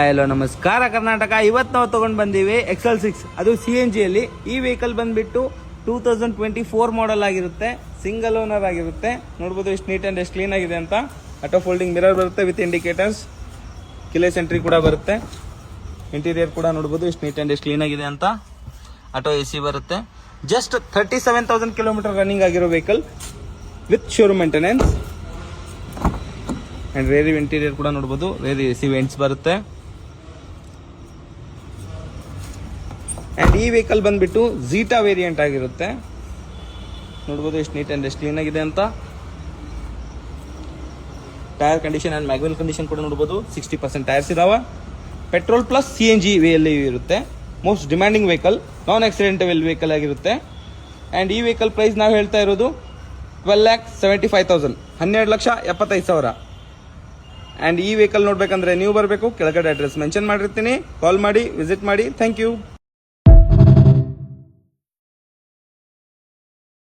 Hello ನಮಸ್ಕಾರ ಕರ್ನಾಟಕ. ಇವತ್ತು ನಾವು ತಗೊಂಡ್ ಬಂದೀವಿ XL6, ಅದು CNG ಅಲ್ಲಿ. ಈ ವೆಹಿಕಲ್ ಬಂದ್ಬಿಟ್ಟು 2024 ಮಾಡೆಲ್ ಆಗಿರುತ್ತೆ, ಸಿಂಗಲ್ ಓನರ್ ಆಗಿರುತ್ತೆ. ನೋಡ್ಬೋದು ಎಷ್ಟು ನೀಟ್ ಅಂಡ್ ಎಷ್ಟು ಕ್ಲೀನ್ ಆಗಿದೆ ಅಂತ. ಆಟೋ ಫೋಲ್ಡಿಂಗ್ ಮಿರರ್ ಬರುತ್ತೆ ವಿತ್ ಇಂಡಿಕೇಟರ್ಸ್, ಕಿಲೆಸ್ ಎಂಟ್ರಿ ಕೂಡ ಬರುತ್ತೆ. ಇಂಟೀರಿಯರ್ ಕೂಡ ನೋಡ್ಬೋದು ಎಷ್ಟು ನೀಟ್ ಅಂಡ್ ಎಷ್ಟು ಕ್ಲೀನ್ ಆಗಿದೆ ಅಂತ. ಆಟೋ AC ಬರುತ್ತೆ. ಜಸ್ಟ್ 37,000 ಕಿಲೋಮೀಟರ್ ರನ್ನಿಂಗ್ ಆಗಿರೋ vehicle with showroom maintenance. And rear interior ಕೂಡ ನೋಡ್ಬೋದು, ರೇರ್ AC ವೆಂಟ್ಸ್ ಬರುತ್ತೆ. ಅಂಡ್ ಈ ವೆಹಿಕಲ್ ಬಂದ್ಬಿಟ್ಟು ಝೀಟಾ ವೇರಿಯಂಟ್ ಆಗಿರುತ್ತೆ. ನೋಡ್ಬೋದು ಎಷ್ಟು ನೀಟ್ ಅಂಡ್ ಎಷ್ಟು ಕ್ಲೀನ್ ಆಗಿದೆ ಅಂತ. Tyre condition and mag wheel condition ಕೂಡ ನೋಡ್ಬೋದು. 60% ಟೈರ್ಸ್ ಇದಾವೆ. ಪೆಟ್ರೋಲ್ ಪ್ಲಸ್ CNG ವೇಯಲ್ಲಿ ಇರುತ್ತೆ. ಮೋಸ್ಟ್ ಡಿಮ್ಯಾಂಡಿಂಗ್ ವೆಹಿಕಲ್, ನಾನ್ ಆಕ್ಸಿಡೆಂಟಬಲ್ ವೆಹಿಕಲ್ ಆಗಿರುತ್ತೆ. ಅಂಡ್ ಈ ವೆಹಿಕಲ್ ಪ್ರೈಸ್ ನಾವು ಹೇಳ್ತಾ ಇರೋದು 12,75,000, 12,75,000. ಅಂಡ್ ಈ ವೆಹಿಕಲ್ ನೋಡ್ಬೇಕಂದ್ರೆ ನೀವು ಬರಬೇಕು. ಕೆಳಗಡೆ ಅಡ್ರೆಸ್ ಮೆನ್ಷನ್ ಮಾಡಿರ್ತೀನಿ, ಕಾಲ್ ಮಾಡಿ, ವಿಸಿಟ್ ಮಾಡಿ. Thank you.